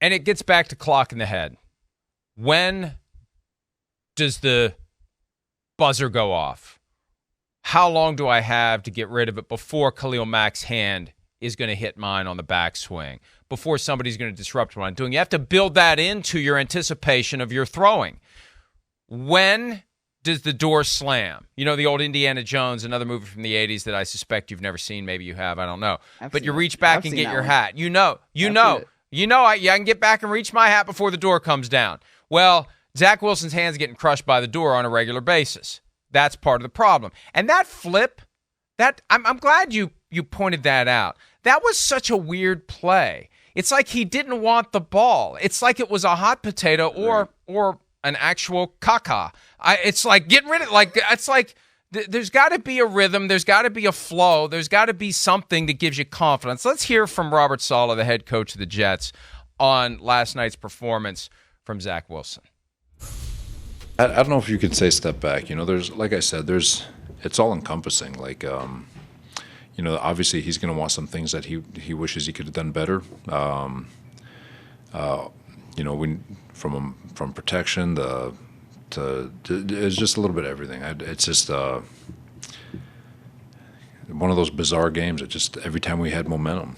And it gets back to clock in the head. When does the buzzer go off? How long do I have to get rid of it before Khalil Mack's hand is going to hit mine on the backswing, before somebody's going to disrupt what I'm doing? You have to build that into your anticipation of your throwing. When does the door slam? You know, the old Indiana Jones, another movie from the 80s that I suspect you've never seen. Maybe you have. I don't know. But you reach back and get your hat. You know, I can get back and reach my hat before the door comes down. Well, Zach Wilson's hand's getting crushed by the door on a regular basis. That's part of the problem. And that flip, I'm glad you pointed that out. That was such a weird play. It's like he didn't want the ball. It's like it was a hot potato or an actual caca. It's like getting rid of it's like there's got to be a rhythm. There's got to be a flow. There's got to be something that gives you confidence. Let's hear from Robert Saleh, the head coach of the Jets, on last night's performance from Zach Wilson. I don't know if you could say step back. You know, there's, like I said, it's all encompassing. Like, you know, obviously he's going to want some things that he wishes he could have done better. You know, from protection to it's just a little bit of everything. It's just one of those bizarre games. It just every time we had momentum.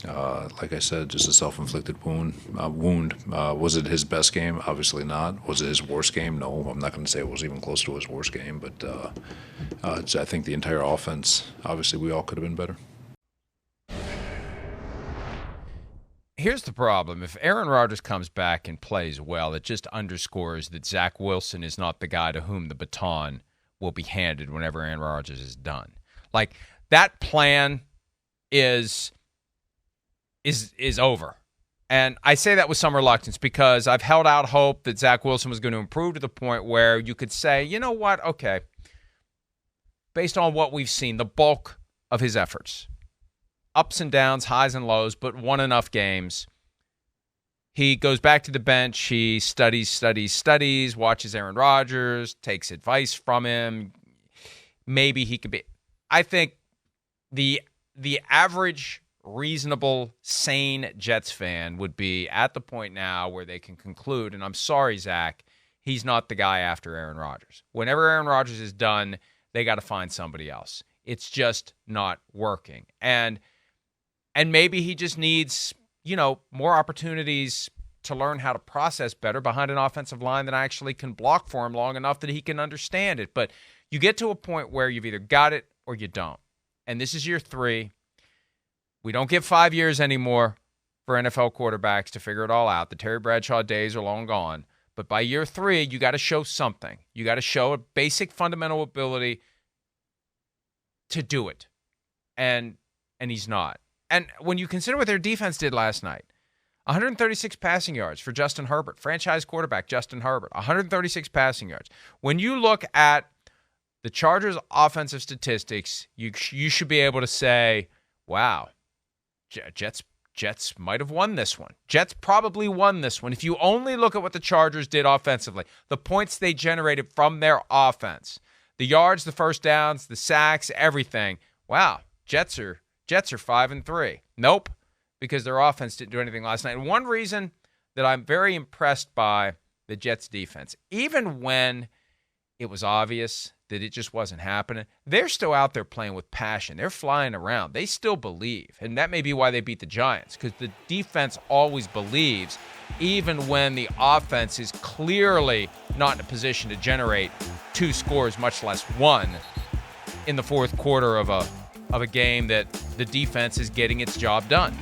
Like I said, just a self-inflicted wound. Was it his best game? Obviously not. Was it his worst game? No. I'm not going to say it was even close to his worst game, but I think the entire offense, obviously we all could have been better. Here's the problem. If Aaron Rodgers comes back and plays well, it just underscores that Zach Wilson is not the guy to whom the baton will be handed whenever Aaron Rodgers is done. Like, that plan is over. And I say that with some reluctance because I've held out hope that Zach Wilson was going to improve to the point where you could say, you know what, okay, based on what we've seen, the bulk of his efforts, ups and downs, highs and lows, but won enough games. He goes back to the bench, he studies, watches Aaron Rodgers, takes advice from him. Maybe he could be. I think the average reasonable, sane Jets fan would be at the point now where they can conclude, and I'm sorry, Zach, he's not the guy after Aaron Rodgers. Whenever Aaron Rodgers is done, they got to find somebody else. It's just not working. And maybe he just needs, you know, more opportunities to learn how to process better behind an offensive line that actually can block for him long enough that he can understand it. But you get to a point where you've either got it or you don't. And this is year 3. We don't get 5 years anymore for NFL quarterbacks to figure it all out. The Terry Bradshaw days are long gone. But by year 3, you got to show something. You got to show a basic fundamental ability to do it. And he's not. And when you consider what their defense did last night, 136 passing yards for Justin Herbert, franchise quarterback Justin Herbert, 136 passing yards. When you look at the Chargers' offensive statistics, you should be able to say, wow, Jets might have won this one. Jets probably won this one. If you only look at what the Chargers did offensively, the points they generated from their offense, the yards, the first downs, the sacks, everything. Wow, Jets are 5-3. Nope, because their offense didn't do anything last night. And one reason that I'm very impressed by the Jets defense, even when it was obvious that it just wasn't happening, they're still out there playing with passion. They're flying around. They still believe. And that may be why they beat the Giants, because the defense always believes, even when the offense is clearly not in a position to generate 2 scores, much less 1, in the fourth quarter of a game that the defense is getting its job done.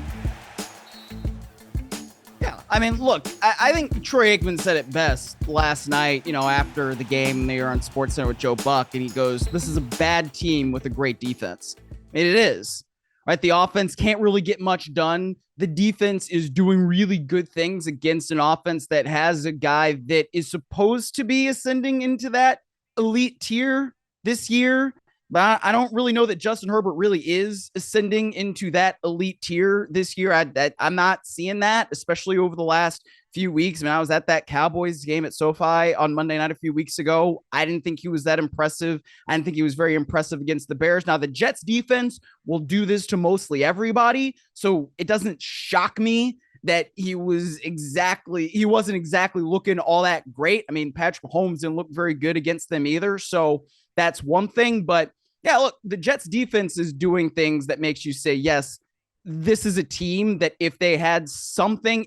Yeah, I mean, look, I think Troy Aikman said it best last night, you know, after the game. They were on SportsCenter with Joe Buck, and he goes, this is a bad team with a great defense. And it is, right? The offense can't really get much done. The defense is doing really good things against an offense that has a guy that is supposed to be ascending into that elite tier this year. But I don't really know that Justin Herbert really is ascending into that elite tier this year. I'm not seeing that, especially over the last few weeks. I mean, I was at that Cowboys game at SoFi on Monday night a few weeks ago. I didn't think he was that impressive. I didn't think he was very impressive against the Bears. Now, the Jets defense will do this to mostly everybody, so it doesn't shock me that he wasn't exactly looking all that great. I mean, Patrick Mahomes didn't look very good against them either. So that's one thing. But yeah, look, the Jets defense is doing things that makes you say, yes, this is a team that if they had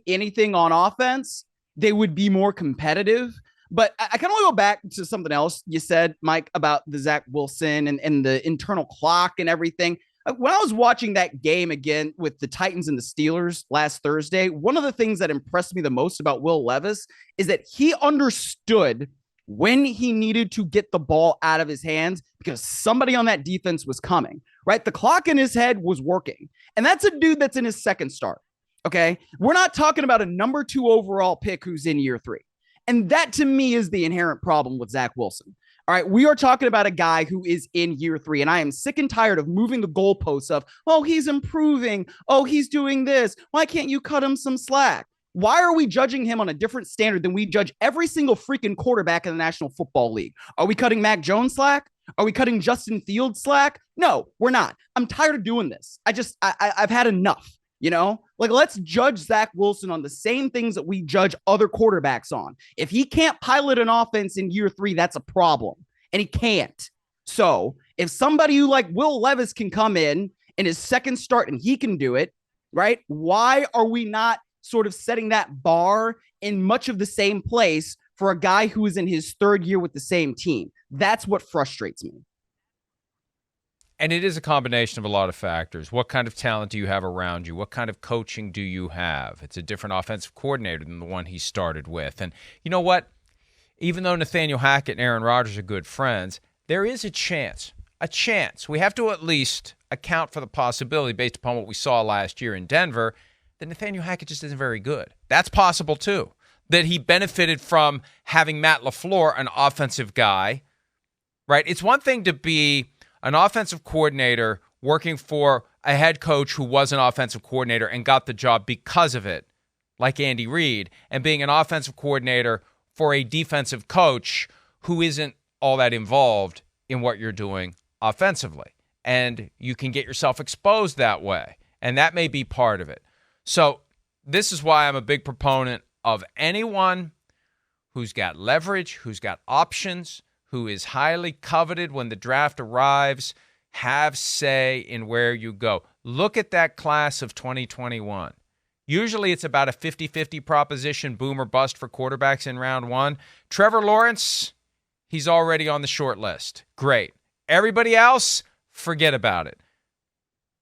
anything on offense, they would be more competitive. But I kind of want to go back to something else you said, Mike, about the Zach Wilson and the internal clock and everything. When I was watching that game again with the Titans and the Steelers last Thursday, one of the things that impressed me the most about Will Levis is that he understood when he needed to get the ball out of his hands because somebody on that defense was coming, right? The clock in his head was working. And that's a dude that's in his second start, okay? We're not talking about a number 2 overall pick who's in year 3. And that, to me, is the inherent problem with Zach Wilson. All right, we are talking about a guy who is in year 3, and I am sick and tired of moving the goalposts of, oh, he's improving. Oh, he's doing this. Why can't you cut him some slack? Why are we judging him on a different standard than we judge every single freaking quarterback in the National Football League? Are we cutting Mac Jones slack? Are we cutting Justin Fields slack? No, we're not. I'm tired of doing this. I've had enough. Like, let's judge Zach Wilson on the same things that we judge other quarterbacks on. If he can't pilot an offense in year 3, that's a problem. And he can't. So if somebody who like Will Levis can come in his second start and he can do it, right? Why are we not sort of setting that bar in much of the same place for a guy who is in his 3rd year with the same team? That's what frustrates me. And it is a combination of a lot of factors. What kind of talent do you have around you? What kind of coaching do you have? It's a different offensive coordinator than the one he started with. And you know what? Even though Nathaniel Hackett and Aaron Rodgers are good friends, there is a chance. We have to at least account for the possibility, based upon what we saw last year in Denver, that Nathaniel Hackett just isn't very good. That's possible too. That he benefited from having Matt LaFleur, an offensive guy, right? It's one thing to be an offensive coordinator working for a head coach who was an offensive coordinator and got the job because of it, like Andy Reid, and being an offensive coordinator for a defensive coach who isn't all that involved in what you're doing offensively. And you can get yourself exposed that way, and that may be part of it. So this is why I'm a big proponent of anyone who's got leverage, who's got options, who is highly coveted when the draft arrives, have say in where you go. Look at that class of 2021. Usually it's about a 50-50 proposition, boom or bust for quarterbacks in round 1. Trevor Lawrence, he's already on the short list. Great. Everybody else, forget about it.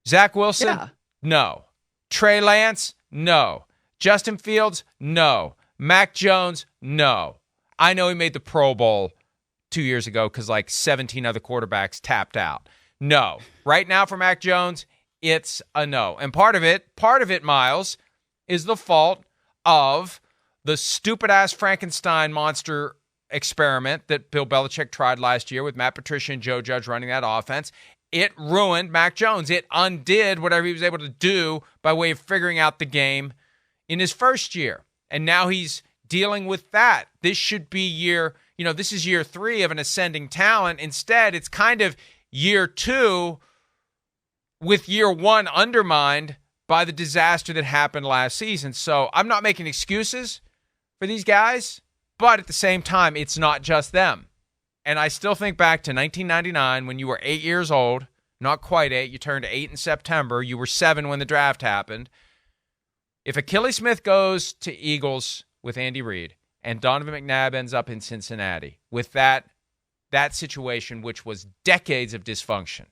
Zach Wilson, no. Trey Lance, no. Justin Fields, no. Mac Jones, no. I know he made the Pro Bowl 2 years ago because like 17 other quarterbacks tapped out. No. Right now for Mac Jones, it's a no. And part of it, Myles, is the fault of the stupid-ass Frankenstein monster experiment that Bill Belichick tried last year with Matt Patricia and Joe Judge running that offense. It ruined Mac Jones. It undid whatever he was able to do by way of figuring out the game in his first year. And now he's dealing with that. This should be this is year 3 of an ascending talent. Instead, it's kind of year 2 with year 1 undermined by the disaster that happened last season. So I'm not making excuses for these guys, but at the same time, it's not just them. And I still think back to 1999 when you were 8 years old, not quite 8, you turned 8 in September, you were 7 when the draft happened. If Achilles Smith goes to Eagles with Andy Reid and Donovan McNabb ends up in Cincinnati with that situation, which was decades of dysfunction,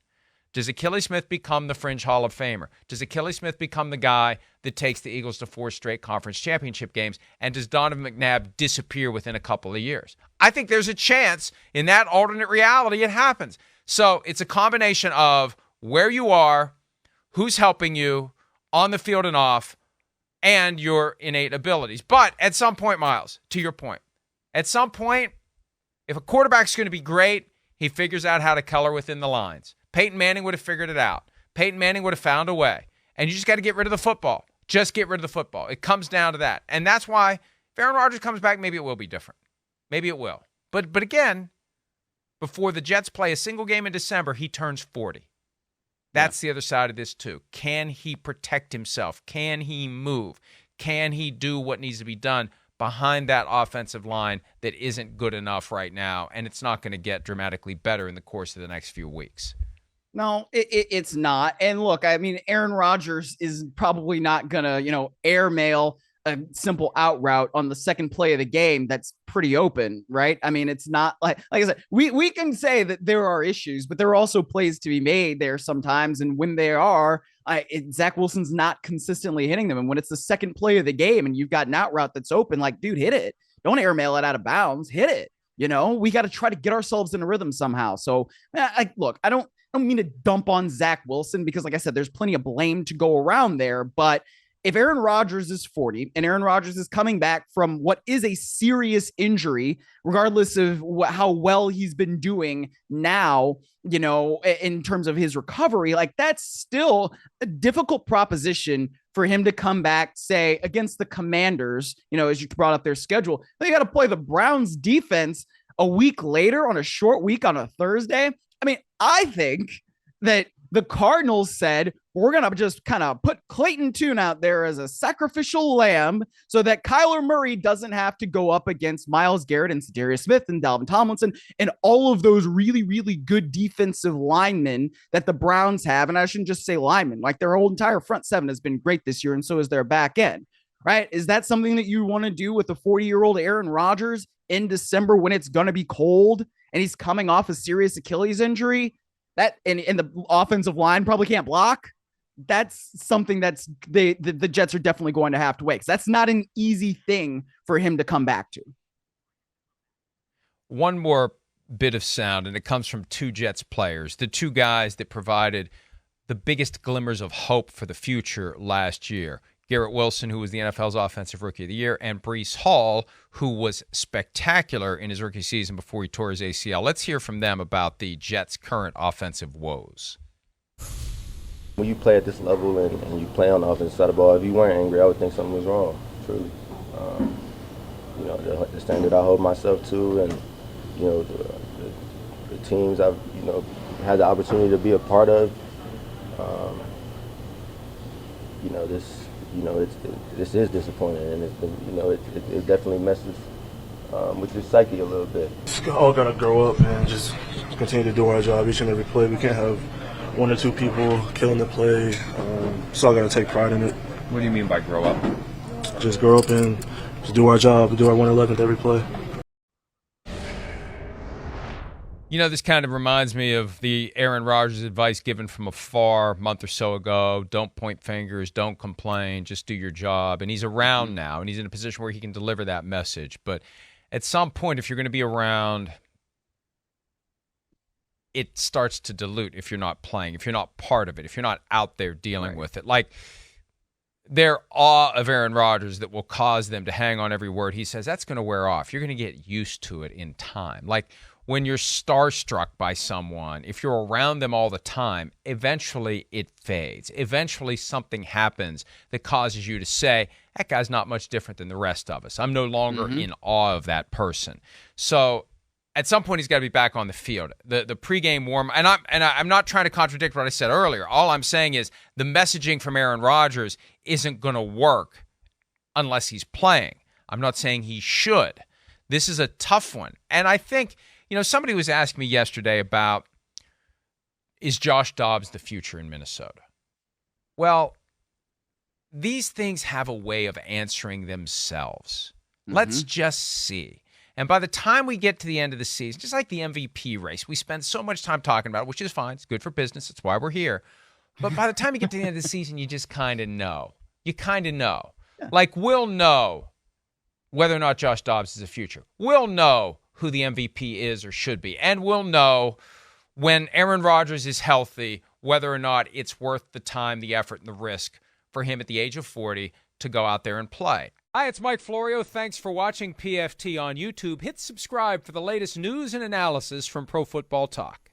does Achilles Smith become the fringe Hall of Famer? Does Achilles Smith become the guy that takes the Eagles to 4 straight conference championship games? And does Donovan McNabb disappear within a couple of years? I think there's a chance in that alternate reality it happens. So it's a combination of where you are, who's helping you on the field and off, and your innate abilities. But at some point, Myles, to your point, at some point, if a quarterback's going to be great, he figures out how to color within the lines. Peyton Manning would have figured it out. Peyton Manning would have found a way. And you just got to get rid of the football. Just get rid of the football. It comes down to that. And that's why if Aaron Rodgers comes back, maybe it will be different. Maybe it will. But again, before the Jets play a single game in December, he turns 40. That's the other side of this too. Can he protect himself? Can he move? Can he do what needs to be done behind that offensive line that isn't good enough right now? And it's not going to get dramatically better in the course of the next few weeks. No, it's not. And look, I mean, Aaron Rodgers is probably not going to, airmail a simple out route on the second play of the game that's pretty open, right? I mean, it's not like I said, we can say that there are issues, but there are also plays to be made there sometimes. And when they are, Zach Wilson's not consistently hitting them. And when it's the second play of the game and you've got an out route that's open, like, dude, hit it. Don't airmail it out of bounds. Hit it. We got to try to get ourselves in a rhythm somehow. So, look, I don't mean to dump on Zach Wilson because, like I said, there's plenty of blame to go around there. But if Aaron Rodgers is 40 and Aaron Rodgers is coming back from what is a serious injury, regardless of how well he's been doing now, in terms of his recovery, like that's still a difficult proposition for him to come back, say, against the Commanders, as you brought up their schedule. They got to play the Browns defense a week later on a short week on a Thursday. I mean, I think that the Cardinals said, we're going to just kind of put Clayton Tune out there as a sacrificial lamb so that Kyler Murray doesn't have to go up against Myles Garrett and Zadarius Smith and Dalvin Tomlinson and all of those really, really good defensive linemen that the Browns have. And I shouldn't just say linemen, like their whole entire front seven has been great this year. And so is their back end, right? Is that something that you want to do with a 40-year-old Aaron Rodgers in December when it's going to be cold and he's coming off a serious Achilles injury? That and the offensive line probably can't block. That's something that's the Jets are definitely going to have to wait. That's not an easy thing for him to come back to. One more bit of sound, and it comes from two Jets players, the two guys that provided the biggest glimmers of hope for the future last year. Garrett Wilson, who was the NFL's Offensive Rookie of the Year, and Breece Hall, who was spectacular in his rookie season before he tore his ACL. Let's hear from them about the Jets' current offensive woes. When you play at this level and you play on the offensive side of the ball, if you weren't angry, I would think something was wrong, truly. The standard I hold myself to and, the teams I've, had the opportunity to be a part of, this is disappointing, and it's been, it definitely messes with your psyche a little bit. Just all gotta grow up and just continue to do our job each and every play. We can't have one or two people killing the play. So I gotta take pride in it. What do you mean by grow up? Just grow up and just do our job, do our 111th every play. This kind of reminds me of the Aaron Rodgers advice given from afar a month or so ago. Don't point fingers, don't complain, just do your job. And he's around now, and he's in a position where he can deliver that message. But at some point, if you're going to be around, it starts to dilute if you're not playing, if you're not part of it, if you're not out there dealing with it. Like, their awe of Aaron Rodgers that will cause them to hang on every word he says, that's going to wear off. You're going to get used to it in time. Like, when you're starstruck by someone, if you're around them all the time, eventually it fades. Eventually something happens that causes you to say, that guy's not much different than the rest of us. I'm no longer in awe of that person. So at some point he's got to be back on the field. The pregame warm, and I'm not trying to contradict what I said earlier. All I'm saying is the messaging from Aaron Rodgers isn't going to work unless he's playing. I'm not saying he should. This is a tough one. And I think, somebody was asking me yesterday about, is Josh Dobbs the future in Minnesota? Well, these things have a way of answering themselves. Let's just see. And by the time we get to the end of the season, just like the MVP race, we spend so much time talking about it, which is fine. It's good for business. That's why we're here. But by the time you get to the end of the season, you just kind of know. You kind of know. Like, we'll know whether or not Josh Dobbs is the future. We'll know who the MVP is or should be. And we'll know when Aaron Rodgers is healthy, whether or not it's worth the time, the effort, and the risk for him at the age of 40 to go out there and play. Hi, it's Mike Florio. Thanks for watching PFT on YouTube. Hit subscribe for the latest news and analysis from Pro Football Talk.